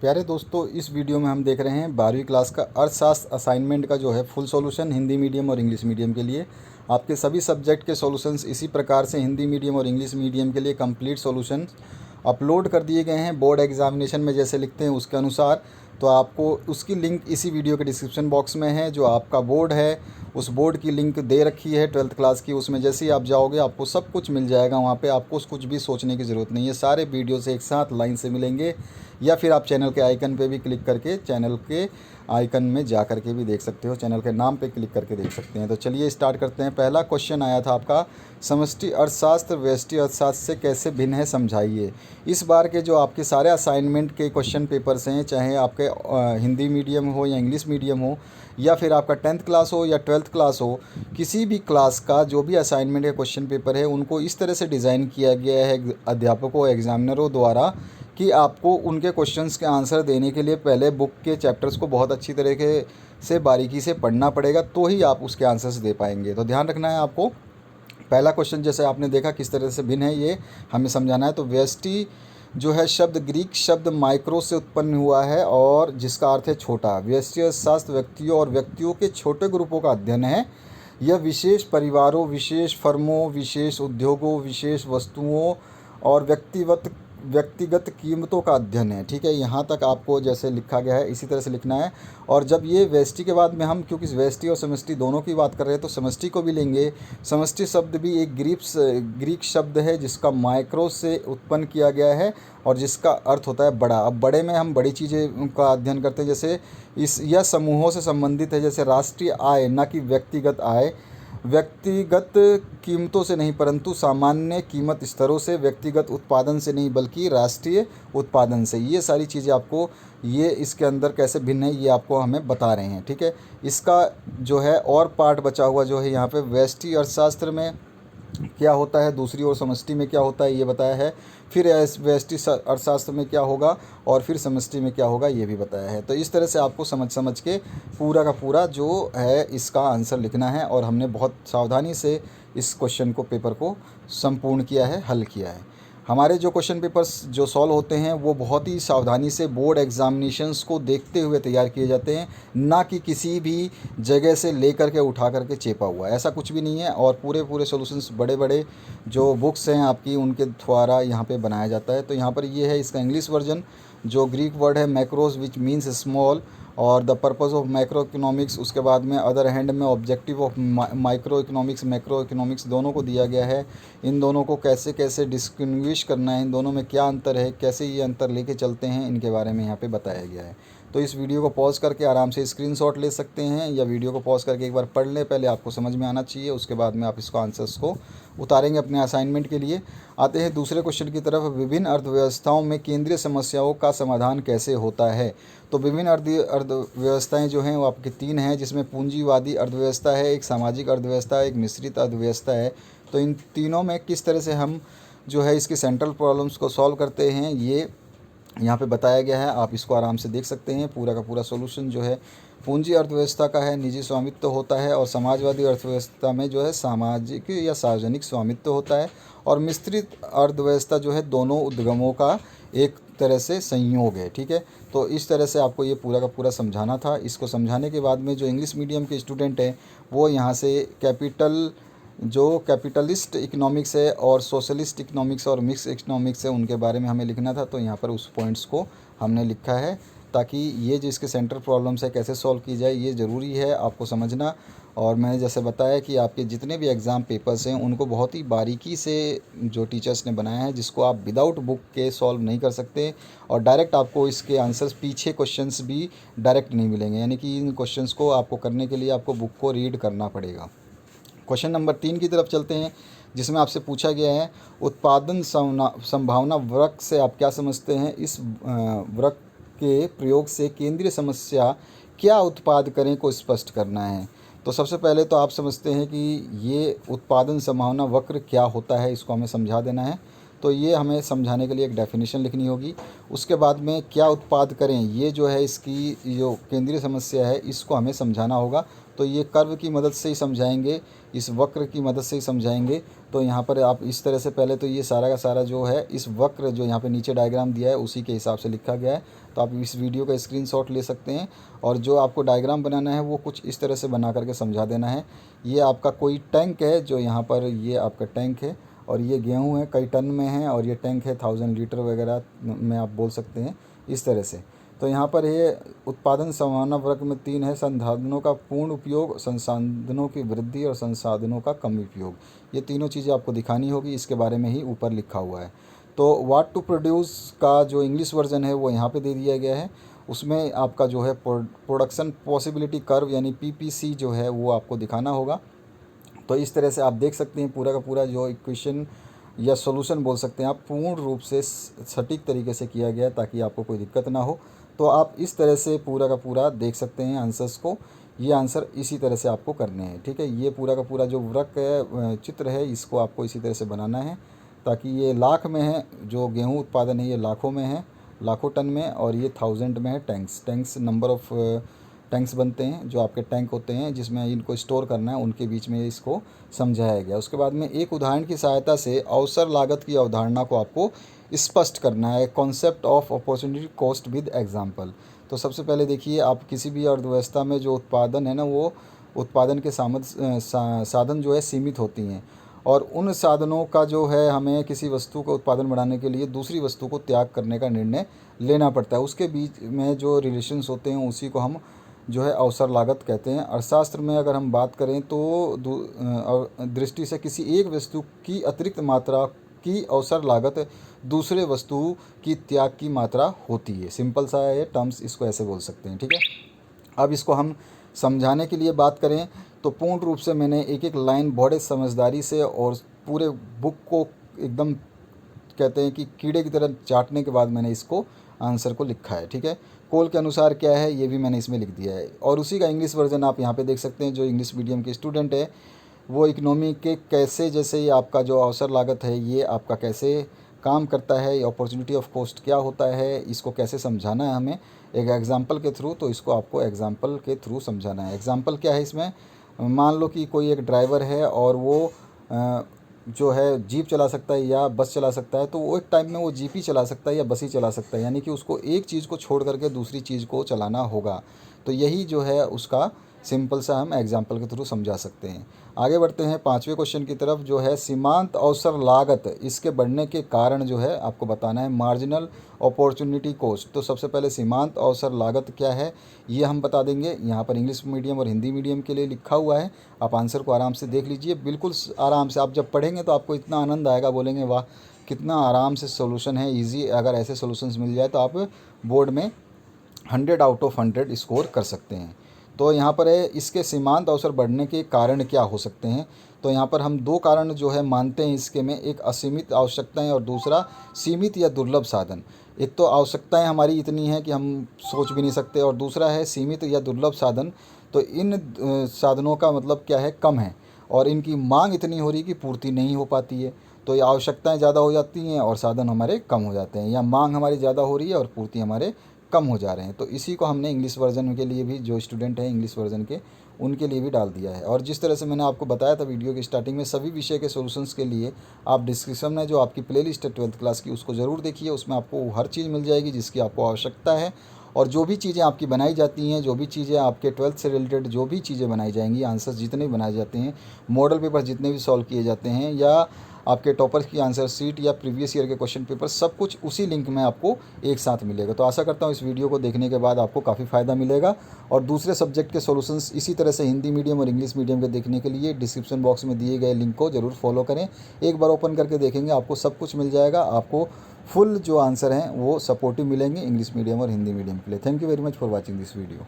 प्यारे दोस्तों, इस वीडियो में हम देख रहे हैं 12वीं क्लास का अर्थशास्त्र असाइनमेंट का जो है फुल सॉल्यूशन हिंदी मीडियम और इंग्लिश मीडियम के लिए। आपके सभी सब्जेक्ट के सॉल्यूशंस इसी प्रकार से हिंदी मीडियम और इंग्लिश मीडियम के लिए कंप्लीट सॉल्यूशन अपलोड कर दिए गए हैं बोर्ड एग्जामिनेशन में जैसे लिखते हैं उसके अनुसार। तो आपको उसकी लिंक इसी वीडियो के डिस्क्रिप्शन बॉक्स में है। जो आपका बोर्ड है उस बोर्ड की लिंक दे रखी है 12th क्लास की, उसमें जैसे ही आप जाओगे आपको सब कुछ मिल जाएगा। वहाँ पे आपको कुछ भी सोचने की ज़रूरत नहीं है, सारे वीडियो से एक साथ लाइन से मिलेंगे। या फिर आप चैनल के आइकन पे भी क्लिक करके चैनल के आइकन में जा करके भी देख सकते हो, चैनल के नाम पे क्लिक करके देख सकते हैं। तो चलिए स्टार्ट करते हैं। पहला क्वेश्चन आया था आपका, समष्टि अर्थशास्त्र व्यष्टि अर्थशास्त्र से कैसे भिन्न है समझाइए। इस बार के जो आपके सारे असाइनमेंट के क्वेश्चन पेपर्स हैं, चाहे आपके हिंदी मीडियम हो या इंग्लिश मीडियम हो या फिर आपका 10th क्लास हो या 12th क्लास हो, किसी भी क्लास का जो भी असाइनमेंट का क्वेश्चन पेपर है उनको इस तरह से डिज़ाइन किया गया है अध्यापकों एग्जामिनरों द्वारा कि आपको उनके क्वेश्चंस के आंसर देने के लिए पहले बुक के चैप्टर्स को बहुत अच्छी तरीके से बारीकी से पढ़ना पड़ेगा, तो ही आप उसके आंसर्स दे पाएंगे। तो ध्यान रखना है आपको। पहला क्वेश्चन जैसे आपने देखा किस तरह से भिन्न है ये हमें समझाना है। तो व्यष्टि जो है शब्द ग्रीक शब्द माइक्रो से उत्पन्न हुआ है और जिसका अर्थ है छोटा। व्यष्टि अर्थशास्त्र व्यक्तियों और व्यक्तियों के छोटे ग्रुपों का अध्ययन है। यह विशेष परिवारों, विशेष फर्मों, विशेष उद्योगों, विशेष वस्तुओं और व्यक्तिगत कीमतों का अध्ययन है। ठीक है, यहाँ तक आपको जैसे लिखा गया है इसी तरह से लिखना है। और जब ये व्यष्टि के बाद में हम क्योंकि व्यष्टि और समष्टि दोनों की बात कर रहे हैं तो समष्टि को भी लेंगे। समष्टि शब्द भी एक ग्रीक शब्द है जिसका माइक्रो से उत्पन्न किया गया है और जिसका अर्थ होता है बड़ा। अब बड़े में हम बड़ी चीज़ें का अध्ययन करते हैं, जैसे यह समूहों से संबंधित है, जैसे राष्ट्रीय आय न कि व्यक्तिगत आय, व्यक्तिगत कीमतों से नहीं परंतु सामान्य कीमत स्तरों से, व्यक्तिगत उत्पादन से नहीं बल्कि राष्ट्रीय उत्पादन से। ये सारी चीज़ें आपको ये इसके अंदर कैसे भिन्न है ये आपको हमें बता रहे हैं। ठीक है, इसका जो है और पार्ट बचा हुआ जो है यहाँ पे व्यष्टि अर्थशास्त्र में क्या होता है, दूसरी ओर समष्टि में क्या होता है ये बताया है। फिर व्यष्टि अर्थशास्त्र में क्या होगा और फिर समष्टि में क्या होगा ये भी बताया है। तो इस तरह से आपको समझ के पूरा का पूरा जो है इसका आंसर लिखना है। और हमने बहुत सावधानी से इस क्वेश्चन को पेपर को संपूर्ण किया है, हल किया है। हमारे जो क्वेश्चन पेपर्स जो सॉल्व होते हैं वो बहुत ही सावधानी से बोर्ड एग्जामिनेशंस को देखते हुए तैयार किए जाते हैं, ना कि किसी भी जगह से ले करके उठा करके चेपा हुआ, ऐसा कुछ भी नहीं है। और पूरे सॉल्यूशंस बड़े बड़े जो बुक्स हैं आपकी उनके द्वारा यहाँ पे बनाया जाता है। तो यहाँ पर ये है इसका इंग्लिश वर्जन, जो ग्रीक वर्ड है मैक्रोस विच मीन्स स्मॉल और the purpose of macro economics, उसके बाद में अदर हैंड में objective of micro economics macro economics दोनों को दिया गया है। इन दोनों को कैसे कैसे डिस्टिंग्विश करना है, इन दोनों में क्या अंतर है, कैसे ये अंतर लेके चलते हैं, इनके बारे में यहाँ पे बताया गया है। तो इस वीडियो को पॉज करके आराम से स्क्रीनशॉट ले सकते हैं या वीडियो को पॉज करके एक बार पढ़ लें, पहले आपको समझ में आना चाहिए, उसके बाद में आप इसको आंसर्स को उतारेंगे अपने असाइनमेंट के लिए। आते हैं दूसरे क्वेश्चन की तरफ। विभिन्न अर्थव्यवस्थाओं में केंद्रीय समस्याओं का समाधान कैसे होता है। तो विभिन्न अर्थव्यवस्थाएं जो हैं वो आपकी 3 हैं, जिसमें पूंजीवादी अर्थव्यवस्था है, एक सामाजिक अर्थव्यवस्था है, एक मिश्रित अर्थव्यवस्था है। तो इन तीनों में किस तरह से हम जो है इसकी सेंट्रल प्रॉब्लम्स को सॉल्व करते हैं ये यहाँ पे बताया गया है। आप इसको आराम से देख सकते हैं। पूरा का पूरा सॉल्यूशन जो है पूंजी अर्थव्यवस्था का है, निजी स्वामित्व होता है। और समाजवादी अर्थव्यवस्था में जो है सामाजिक या सार्वजनिक स्वामित्व होता है। और मिश्रित अर्थव्यवस्था जो है दोनों उद्यमों का एक तरह से संयोग है। ठीक है, तो इस तरह से आपको ये पूरा का पूरा समझाना था। इसको समझाने के बाद में जो इंग्लिश मीडियम के स्टूडेंट हैं वो यहाँ से कैपिटलिस्ट इकोनॉमिक्स है और सोशलिस्ट इकोनॉमिक्स और मिक्स इकोनॉमिक्स है उनके बारे में हमें लिखना था। तो यहाँ पर उस पॉइंट्स को हमने लिखा है ताकि ये जो इसके सेंट्रल प्रॉब्लम्स है कैसे सॉल्व की जाए ये ज़रूरी है आपको समझना। और मैंने जैसे बताया कि आपके जितने भी एग्ज़ाम पेपर्स हैं उनको बहुत ही बारीकी से जो टीचर्स ने बनाया है, जिसको आप विदाउट बुक के सॉल्व नहीं कर सकते। और डायरेक्ट आपको इसके आंसर्स पीछे क्वेश्चंस भी डायरेक्ट नहीं मिलेंगे, यानी कि इन क्वेश्चंस को आपको करने के लिए आपको बुक को रीड करना पड़ेगा। क्वेश्चन नंबर 3 की तरफ चलते हैं, जिसमें आपसे पूछा गया है उत्पादन संभावना वक्र से आप क्या समझते हैं। इस वक्र के प्रयोग से केंद्रीय समस्या क्या उत्पाद करें को स्पष्ट करना है। तो सबसे पहले तो आप समझते हैं कि ये उत्पादन संभावना वक्र क्या होता है, इसको हमें समझा देना है। तो ये हमें समझाने के लिए एक डेफिनेशन लिखनी होगी। उसके बाद में क्या उत्पाद करें, ये जो है इसकी जो केंद्रीय समस्या है इसको हमें समझाना होगा। तो ये कर्व की मदद से ही समझाएंगे इस वक्र की मदद से ही समझाएंगे। तो यहाँ पर आप इस तरह से पहले तो ये सारा का सारा जो है इस वक्र जो यहाँ पे नीचे डायग्राम दिया है उसी के हिसाब से लिखा गया है। तो आप इस वीडियो का स्क्रीनशॉट ले सकते हैं और जो आपको डायग्राम बनाना है वो कुछ इस तरह से बना करके समझा देना है। ये आपका कोई टैंक है, जो यहाँ पर ये आपका टैंक है और ये गेहूँ है कई टन में है और ये टैंक है 1000 लीटर वगैरह में आप बोल सकते हैं इस तरह से। तो यहाँ पर ये उत्पादन संभावना वर्ग में 3 है, संसाधनों का पूर्ण उपयोग, संसाधनों की वृद्धि और संसाधनों का कम उपयोग। ये तीनों चीज़ें आपको दिखानी होगी, इसके बारे में ही ऊपर लिखा हुआ है। तो व्हाट टू प्रोड्यूस का जो इंग्लिश वर्जन है वो यहाँ पे दे दिया गया है। उसमें आपका जो है प्रोडक्शन पॉसिबिलिटी कर्व यानी PPC जो है वो आपको दिखाना होगा। तो इस तरह से आप देख सकते हैं पूरा का पूरा जो इक्वेशन या सॉल्यूशन बोल सकते हैं आप, पूर्ण रूप से सटीक तरीके से किया गया ताकि आपको कोई दिक्कत ना हो। तो आप इस तरह से पूरा का पूरा देख सकते हैं आंसर्स को। ये आंसर इसी तरह से आपको करने हैं, ठीक है। ये पूरा का पूरा जो वक्र है, चित्र है, इसको आपको इसी तरह से बनाना है ताकि ये लाख में है, जो गेहूँ उत्पादन है ये लाखों में है, लाखों टन में, और ये 1000 में है। टैंक्स नंबर ऑफ टैंक्स बनते हैं, जो आपके टैंक होते हैं जिसमें इनको स्टोर करना है, उनके बीच में इसको समझाया गया। उसके बाद में एक उदाहरण की सहायता से अवसर लागत की अवधारणा को आपको स्पष्ट करना है, concept of opportunity cost with example. तो सबसे पहले देखिए, आप किसी भी अर्थव्यवस्था में जो उत्पादन है ना, वो उत्पादन के साधन जो है सीमित होती हैं और उन साधनों का जो है हमें किसी वस्तु का उत्पादन बढ़ाने के लिए दूसरी वस्तु को त्याग करने का निर्णय लेना पड़ता है। उसके बीच में जो रिलेशंस होते हैं उसी को हम जो है अवसर लागत कहते हैं। अर्थशास्त्र में अगर हम बात करें तो दृष्टि से किसी एक वस्तु की अतिरिक्त मात्रा की अवसर लागत दूसरे वस्तु की त्याग की मात्रा होती है। सिंपल सा है टर्म्स, इसको ऐसे बोल सकते हैं, ठीक है। अब इसको हम समझाने के लिए बात करें तो पूर्ण रूप से मैंने एक एक लाइन बड़े समझदारी से और पूरे बुक को एकदम कहते हैं कि कीड़े की तरह चाटने के बाद मैंने इसको आंसर को लिखा है, ठीक है। कोल के अनुसार क्या है ये भी मैंने इसमें लिख दिया है और उसी का इंग्लिश वर्जन आप यहाँ पे देख सकते हैं। जो इंग्लिश मीडियम के स्टूडेंट है वो इकोनॉमी के कैसे, जैसे ये आपका जो अवसर लागत है ये आपका कैसे काम करता है, ये अपॉर्चुनिटी ऑफ कॉस्ट क्या होता है, इसको कैसे समझाना है हमें एक एग्जाम्पल के थ्रू। तो इसको आपको एग्जाम्पल के थ्रू समझाना है। एग्जाम्पल क्या है इसमें, मान लो कि कोई एक ड्राइवर है और वो जो है जीप चला सकता है या बस चला सकता है, तो वो एक टाइम में वो जीप ही चला सकता है या बस ही चला सकता है, यानी कि उसको एक चीज़ को छोड़ करके दूसरी चीज़ को चलाना होगा। तो यही जो है उसका सिंपल सा हम एग्जाम्पल के थ्रू समझा सकते हैं। आगे बढ़ते हैं 5वें क्वेश्चन की तरफ, जो है सीमांत अवसर लागत, इसके बढ़ने के कारण जो है आपको बताना है। मार्जिनल अपॉर्चुनिटी कॉस्ट, तो सबसे पहले सीमांत अवसर लागत क्या है ये हम बता देंगे। यहाँ पर इंग्लिश मीडियम और हिंदी मीडियम के लिए लिखा हुआ है, आप आंसर को आराम से देख लीजिए, बिल्कुल आराम से। आप जब पढ़ेंगे तो आपको इतना आनंद आएगा, बोलेंगे वाह कितना आराम से सोल्यूशन है, ईजी। अगर ऐसे सोल्यूशंस मिल जाए तो आप बोर्ड में 100 आउट ऑफ 100 स्कोर कर सकते हैं। तो यहाँ पर है इसके सीमांत अवसर बढ़ने के कारण क्या हो सकते हैं। तो यहाँ पर हम दो कारण जो है मानते हैं इसके में, एक असीमित आवश्यकताएं और दूसरा सीमित या दुर्लभ साधन। एक तो आवश्यकताएं हमारी इतनी हैं कि हम सोच भी नहीं सकते और दूसरा है सीमित या दुर्लभ साधन। तो इन साधनों का मतलब क्या है, कम है और इनकी मांग इतनी हो रही कि पूर्ति नहीं हो पाती है। तो ये आवश्यकताएं ज़्यादा हो जाती हैं और साधन हमारे कम हो जाते हैं, या मांग हमारी ज़्यादा हो रही है और पूर्ति हमारे कम हो जा रहे हैं। तो इसी को हमने इंग्लिश वर्जन के लिए भी, जो स्टूडेंट हैं इंग्लिश वर्जन के, उनके लिए भी डाल दिया है। और जिस तरह से मैंने आपको बताया था वीडियो की स्टार्टिंग में, सभी विषय के सॉल्यूशंस के लिए आप डिस्क्रिप्शन में जो आपकी प्लेलिस्ट है 12th क्लास की उसको ज़रूर देखिए, उसमें आपको हर चीज़ मिल जाएगी जिसकी आपको आवश्यकता है। और जो भी चीज़ें आपकी बनाई जाती हैं, जो भी चीज़ें आपके 12th से रिलेटेड जो भी चीज़ें बनाई जाएंगी, आंसर्स जितने भी बनाए जाते हैं, मॉडल पेपर जितने भी सॉल्व किए जाते हैं, या आपके टॉपर्स की आंसर शीट या प्रीवियस ईयर के क्वेश्चन पेपर, सब कुछ उसी लिंक में आपको एक साथ मिलेगा। तो आशा करता हूँ इस वीडियो को देखने के बाद आपको काफ़ी फ़ायदा मिलेगा। और दूसरे सब्जेक्ट के सॉल्यूशंस इसी तरह से हिंदी मीडियम और इंग्लिश मीडियम के देखने के लिए डिस्क्रिप्शन बॉक्स में दिए गए लिंक को जरूर फॉलो करें। एक बार ओपन करके देखेंगे आपको सब कुछ मिल जाएगा, आपको फुल जो आंसर हैं वो सपोर्टिव मिलेंगे इंग्लिश मीडियम और हिंदी मीडियम के लिए। Thank you very much for watching this video.